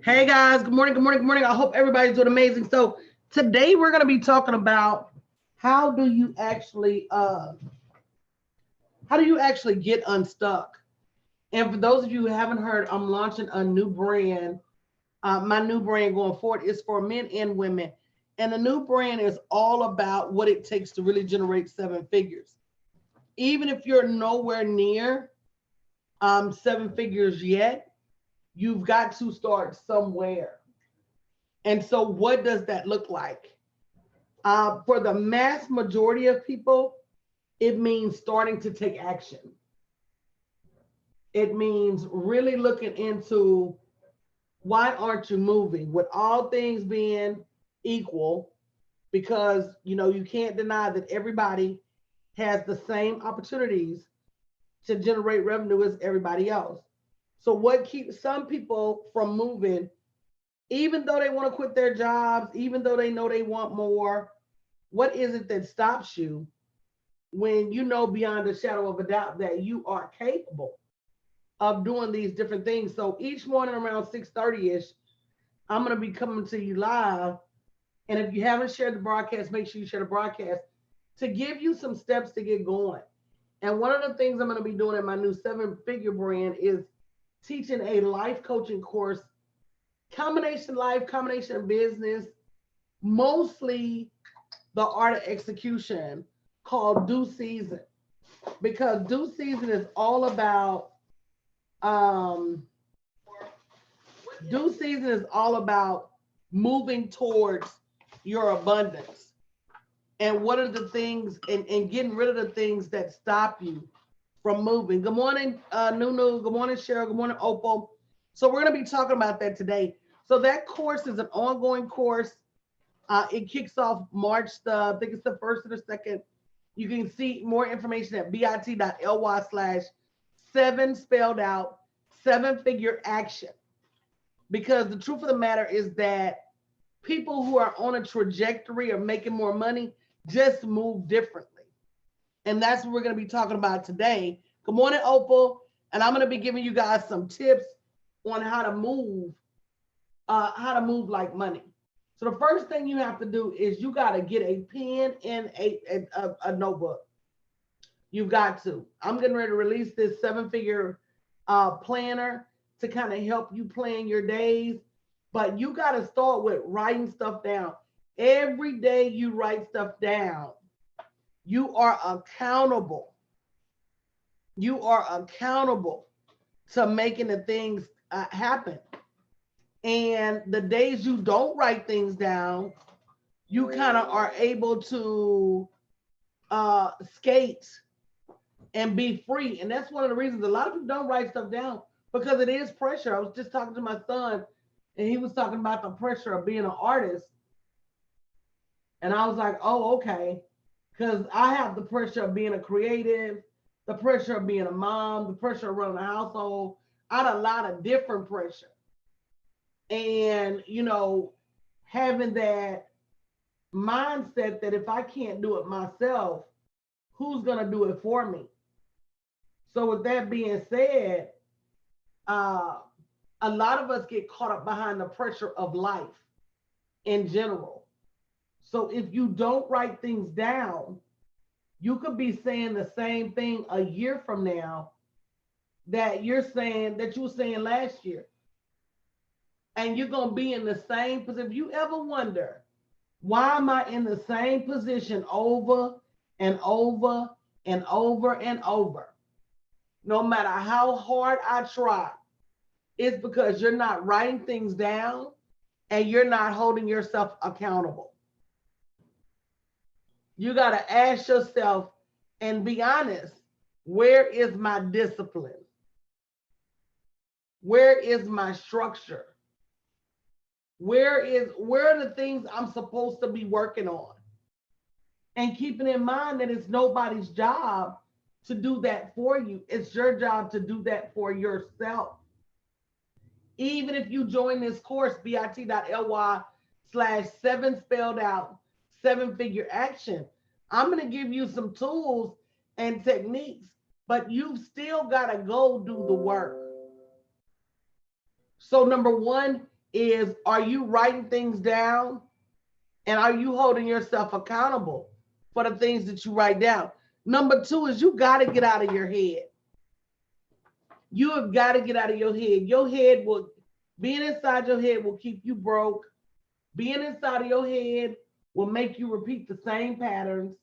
Hey guys, good morning, good morning, good morning. I hope everybody's doing amazing. So today we're going to be talking about how do you actually get unstuck? And for those of you who haven't heard, I'm launching a new brand. My new brand going forward is for men and women. And the new brand is all about what it takes to really generate seven figures. Even if you're nowhere near seven figures yet, you've got to start somewhere. And so, what does that look like? For the mass majority of people, it means starting to take action. It means really looking into why aren't you moving with all things being equal, because you can't deny that everybody has the same opportunities to generate revenue as everybody else. So what keeps some people from moving, even though they want to quit their jobs, even though they know they want more? What is it that stops you when you know beyond a shadow of a doubt that you are capable of doing these different things? So each morning around 6:30ish, I'm going to be coming to you live. And if you haven't shared the broadcast, make sure you share the broadcast to give you some steps to get going. And one of the things I'm going to be doing in my new seven figure brand is teaching a life coaching course, combination life, combination business, mostly the art of execution, called Due Season. Because Due Season is all about um due season is all about moving towards your abundance. And what are the things, and getting rid of the things that stop you from moving. Good morning, Nunu. Good morning, Cheryl. Good morning, Opal. So we're going to be talking about that today. So that course is an ongoing course. It kicks off March I think it's the first or the second. You can see more information at bit.ly/seven spelled out seven figure action. Because the truth of the matter is that people who are on a trajectory of making more money just move differently. And that's what we're going to be talking about today. Good morning, Opal. And I'm going to be giving you guys some tips on how to move like money. So the first thing you have to do is you got to get a pen and a notebook. You've got to. I'm getting ready to release this seven figure planner to kind of help you plan your days. But you got to start with writing stuff down. Every day you write stuff down, you are accountable. You are accountable to making the things happen. And the days you don't write things down, you kind of are able to skate and be free. And that's one of the reasons a lot of people don't write stuff down, because it is pressure. I was just talking to my son, and he was talking about the pressure of being an artist. And I was like, oh, okay. Because I have the pressure of being a creative, the pressure of being a mom, the pressure of running a household. I had a lot of different pressure. And, having that mindset that if I can't do it myself, who's going to do it for me? So, with that being said, uh, a lot of us get caught up behind the pressure of life in general. So, if you don't write things down, you could be saying the same thing a year from now that you were saying last year. And you're going to be in the same position. If you ever wonder, why am I in the same position over and over and over and over? No matter how hard I try, it's because you're not writing things down and you're not holding yourself accountable. You got to ask yourself and be honest, where is my discipline? Where is my structure? Where are the things I'm supposed to be working on? And keeping in mind that it's nobody's job to do that for you. It's your job to do that for yourself. Even if you join this course, bit.ly/seven spelled out seven figure action, I'm going to give you some tools and techniques, but you've still got to go do the work. So number one is, are you writing things down? And are you holding yourself accountable for the things that you write down? Number two is, you got to get out of your head. You have got to get out of your head. Your head will, being inside your head will keep you broke. Being inside of your head will make you repeat the same patterns.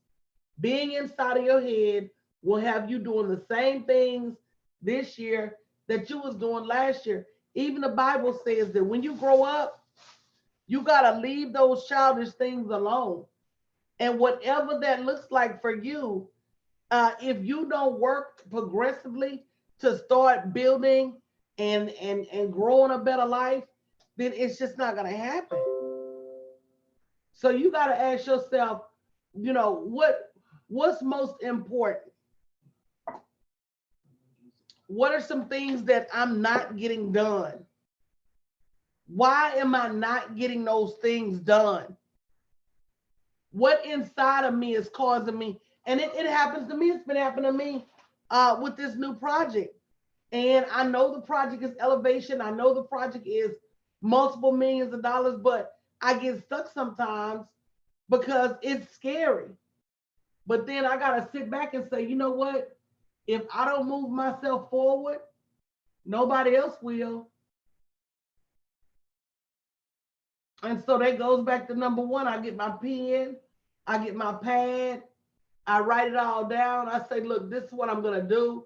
Being inside of your head will have you doing the same things this year that you was doing last year. Even the Bible says that when you grow up, you got to leave those childish things alone. And whatever that looks like for you, if you don't work progressively to start building and growing a better life, then it's just not going to happen. So you got to ask yourself, what's most important? What are some things that I'm not getting done? Why am I not getting those things done? What inside of me is causing me? And it happens to me. It's been happening to me with this new project. And I know the project is elevation. I know the project is multiple millions of dollars, but I get stuck sometimes because it's scary. But then I got to sit back and say, you know what? If I don't move myself forward, nobody else will. And so that goes back to number one. I get my pen, I get my pad, I write it all down. I say, look, this is what I'm going to do.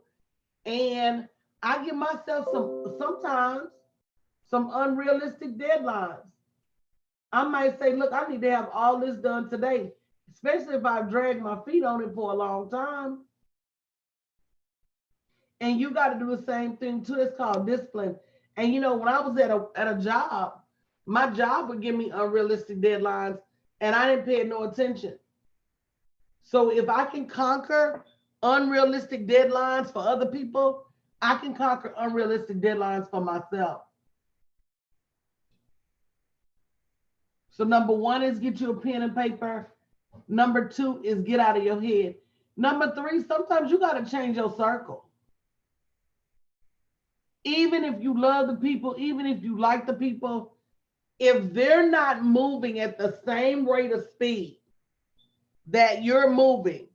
And I give myself sometimes some unrealistic deadlines. I might say, look, I need to have all this done today, especially if I've dragged my feet on it for a long time. And you got to do the same thing too. It's called discipline. And when I was at a job, my job would give me unrealistic deadlines and I didn't pay no attention. So if I can conquer unrealistic deadlines for other people, I can conquer unrealistic deadlines for myself. So number one is get you a pen and paper. Number two is get out of your head. Number three, sometimes you got to change your circle. Even if you love the people, even if you like the people, if they're not moving at the same rate of speed that you're moving,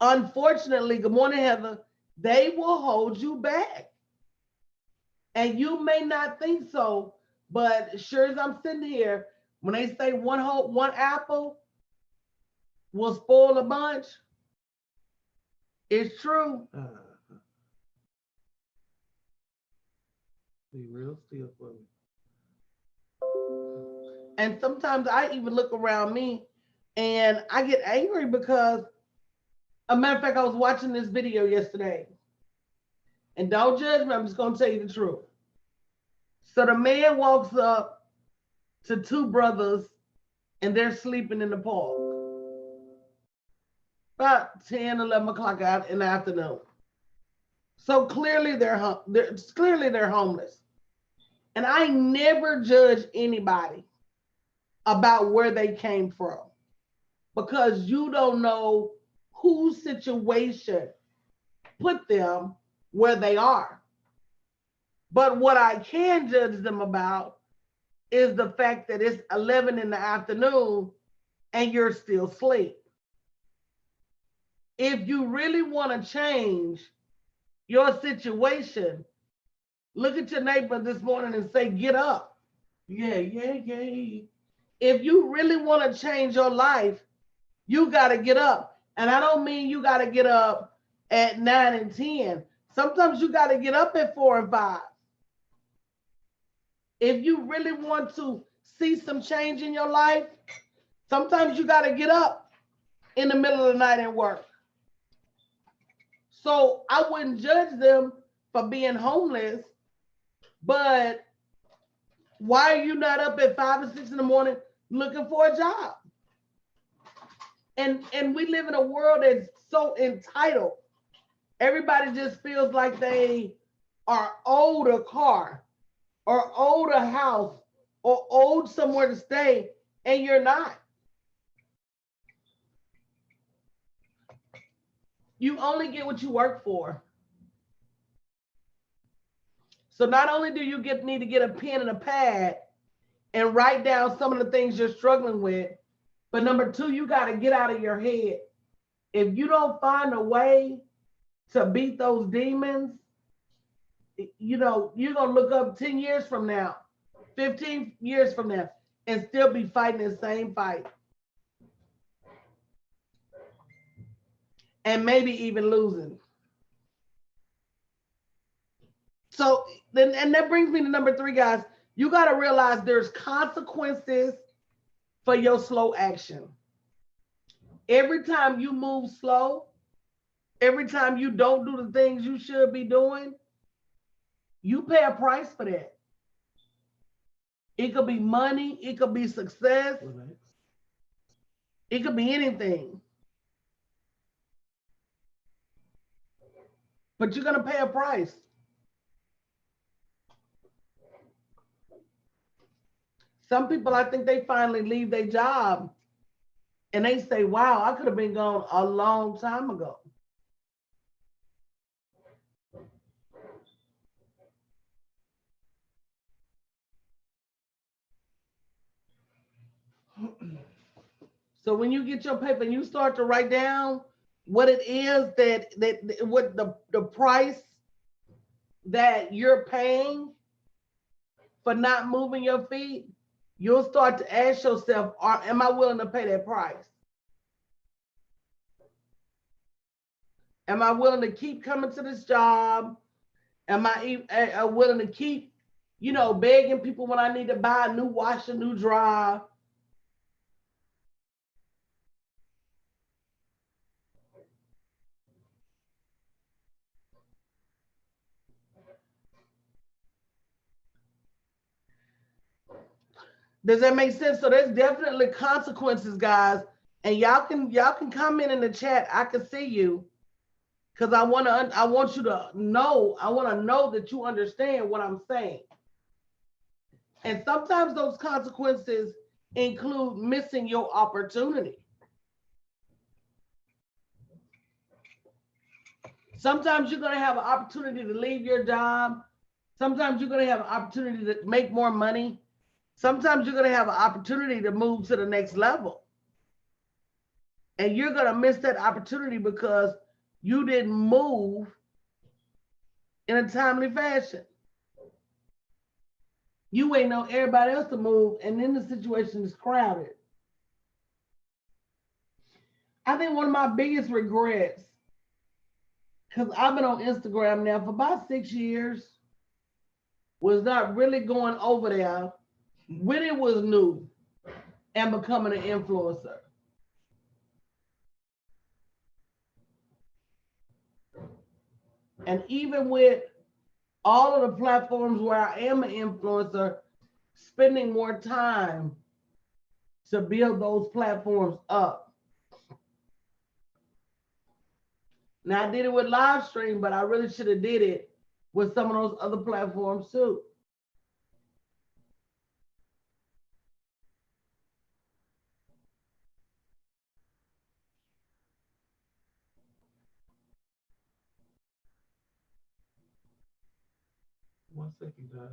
unfortunately, good morning, Heather, they will hold you back. And you may not think so, but sure as I'm sitting here, when they say one apple will spoil a bunch, it's true. Be real still for me. And sometimes I even look around me and I get angry because, a matter of fact, I was watching this video yesterday. And don't judge me, I'm just going to tell you the truth. So the man walks up to two brothers and they're sleeping in the park. About 10, 11 o'clock out in the afternoon. So clearly they're homeless. And I never judge anybody about where they came from, because you don't know whose situation put them where they are. But what I can judge them about is the fact that it's 11 in the afternoon and you're still asleep. If you really want to change your situation, look at your neighbor this morning and say, get up. Yeah. If you really want to change your life, you got to get up. And I don't mean you got to get up at 9 and 10. Sometimes you got to get up at 4 and 5. If you really want to see some change in your life, sometimes you got to get up in the middle of the night and work. So I wouldn't judge them for being homeless, but why are you not up at 5 or 6 in the morning looking for a job? And we live in a world that's so entitled. Everybody just feels like they are owed a car or owed a house or owed somewhere to stay, and you're not. You only get what you work for. So not only do you need to get a pen and a pad and write down some of the things you're struggling with, but number two, you got to get out of your head. If you don't find a way to beat those demons, you know, you're going to look up 10 years from now, 15 years from now, and still be fighting the same fight. And maybe even losing. So then, and that brings me to number three, guys. You got to realize there's consequences for your slow action. Every time you move slow, every time you don't do the things you should be doing, you pay a price for that. It could be money, it could be success, it could be anything. But you're going to pay a price. Some people, I think they finally leave their job and they say, wow, I could have been gone a long time ago. So when you get your paper and you start to write down what it is that what the price that you're paying for not moving your feet, you'll start to ask yourself, am I willing to pay that price? Am I willing to keep coming to this job? Am I willing to keep, you know, begging people when I need to buy a new washer, new dryer? Does that make sense? So there's definitely consequences, guys. And y'all can comment in the chat. I can see you. Because I want you to know, I want to know that you understand what I'm saying. And sometimes those consequences include missing your opportunity. Sometimes you're going to have an opportunity to leave your job. Sometimes you're going to have an opportunity to make more money. Sometimes you're going to have an opportunity to move to the next level. And you're going to miss that opportunity because you didn't move in a timely fashion. You waiting on everybody else to move, and then the situation is crowded. I think one of my biggest regrets, because I've been on Instagram now for about 6 years, was not really going over there when it was new and becoming an influencer. And even with all of the platforms where I am an influencer, spending more time to build those platforms up. Now I did it with live stream, but I really should have did it with some of those other platforms too. One second, guys.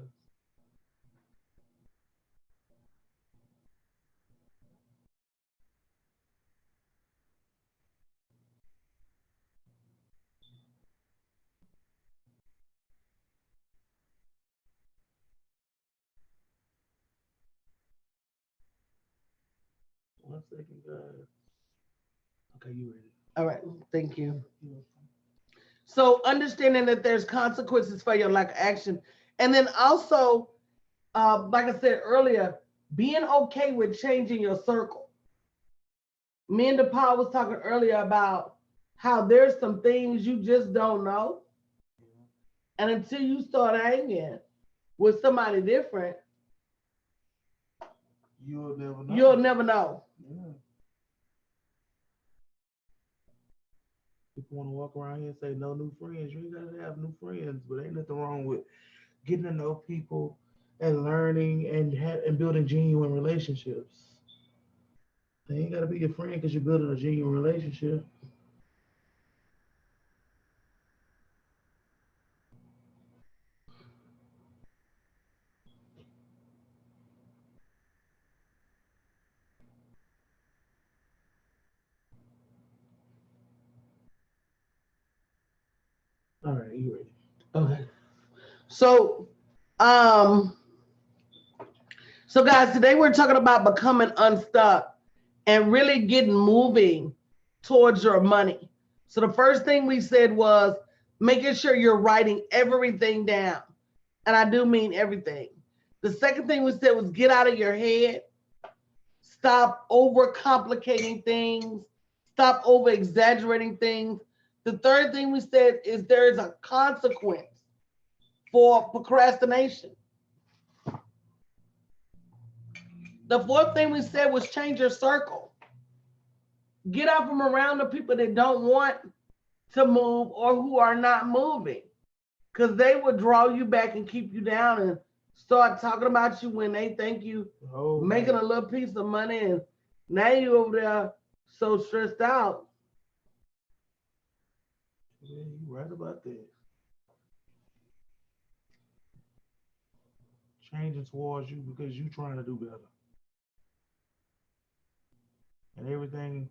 One second, guys. Okay, you ready? All right, thank you. So understanding that there's consequences for your lack of action. And then also, like I said earlier, being okay with changing your circle. Me and DePaul was talking earlier about how there's some things you just don't know. And until you start hanging with somebody different, You'll never know. you'll never know. Yeah. People want to walk around here and say no new friends. You ain't gotta have new friends, but ain't nothing wrong with getting to know people and learning and building genuine relationships. They ain't gotta be your friend because you're building a genuine relationship. All right, you ready? Okay. So, um, so guys, today we're talking about becoming unstuck and really getting moving towards your money. So the first thing we said was making sure you're writing everything down. And I do mean everything. The second thing we said was get out of your head. Stop overcomplicating things. Stop over exaggerating things. The third thing we said is there is a consequence for procrastination. The fourth thing we said was change your circle. Get out from around the people that don't want to move or who are not moving, because they will draw you back and keep you down and start talking about you when they think you making a little piece of money, and now you over there so stressed out. Yeah, you right about that. Changing towards you because you trying to do better. And everything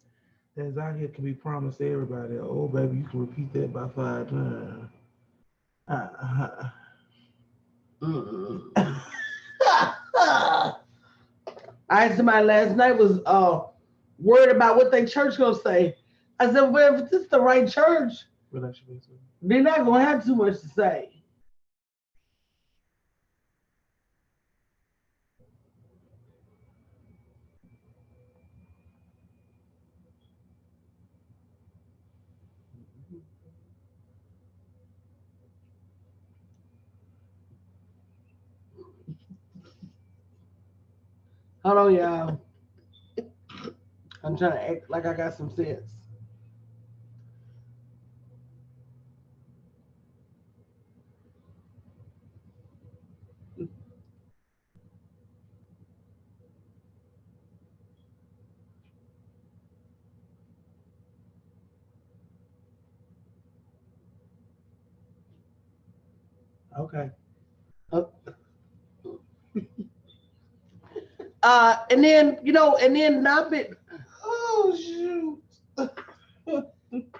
that's out here can be promised to everybody. Oh, baby, you can repeat that by 5 times. I had somebody last night was worried about what their church gonna say. I said, well, if this is the right church, they're not gonna have too much to say. Hold on, y'all. I'm trying to act like I got some sense. Okay. And then and then not be. Oh shoot.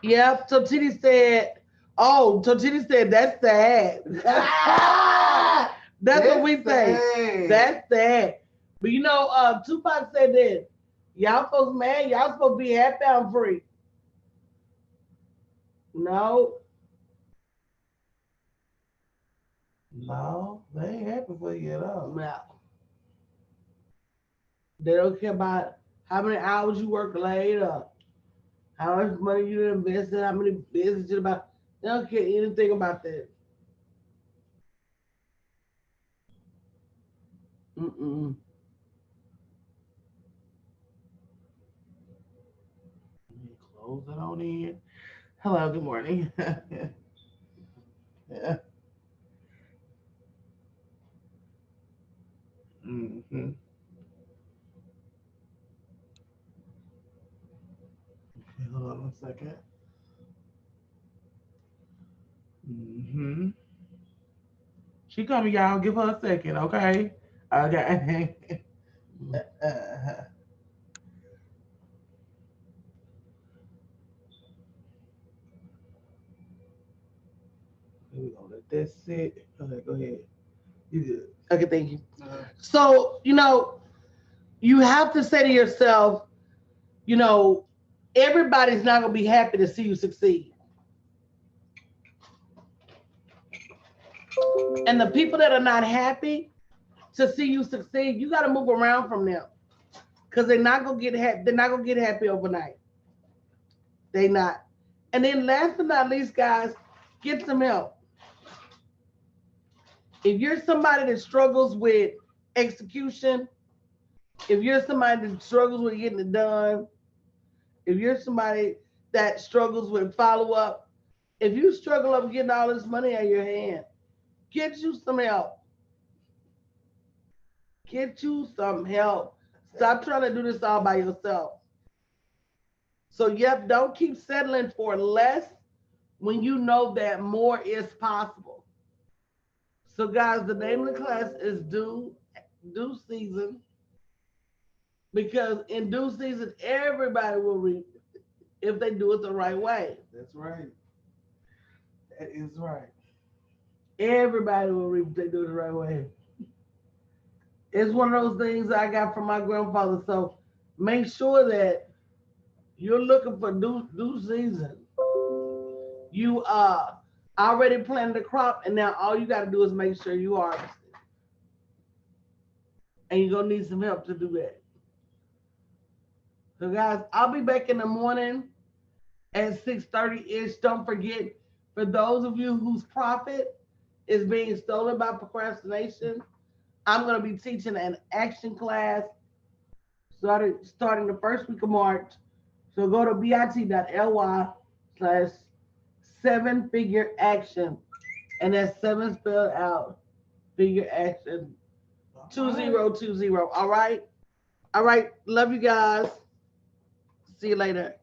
Yeah, Totiti said. Oh, Totiti said that's sad. That's what we say. That's sad. But Tupac said that y'all folks mad. Y'all supposed to be happy I'm free. No, No, they ain't happy for you at all. no. They don't care about how many hours you work later, how much money you invested, how many business you about. They don't care anything about that. Mm-mm. Close it on in. Hello, good morning. Yeah. Mm-hmm. Okay, hold on a second. Mm-hmm. She coming, y'all. Give her a second, okay? Okay. We're gonna let that sit. Okay, go ahead. You good. Okay, thank you. So, you have to say to yourself, you know, everybody's not going to be happy to see you succeed. And the people that are not happy to see you succeed, you got to move around from them because they're not going to get happy. They're not going to get happy overnight. They not. And then last but not least, guys, get some help. If you're somebody that struggles with execution, if you're somebody that struggles with getting it done, if you're somebody that struggles with follow up, if you struggle up getting all this money out of your hand, get you some help. Get you some help. Stop trying to do this all by yourself. So, yep, don't keep settling for less when you know that more is possible. So, guys, the name of the class is due season, because in due season, everybody will reap if they do it the right way. That's right. That is right. Everybody will reap if they do it the right way. It's one of those things I got from my grandfather. So make sure that you're looking for due season. You already planted the crop, and now all you got to do is make sure you harvest it. And you're gonna need some help to do that. So guys, I'll be back in the morning at 6:30 ish. Don't forget, for those of you whose profit is being stolen by procrastination, I'm gonna be teaching an action class starting the first week of March. So go to bit.ly/7-figure action, and that's seven spelled out, figure action 2020. All right. All right. Love you guys. See you later.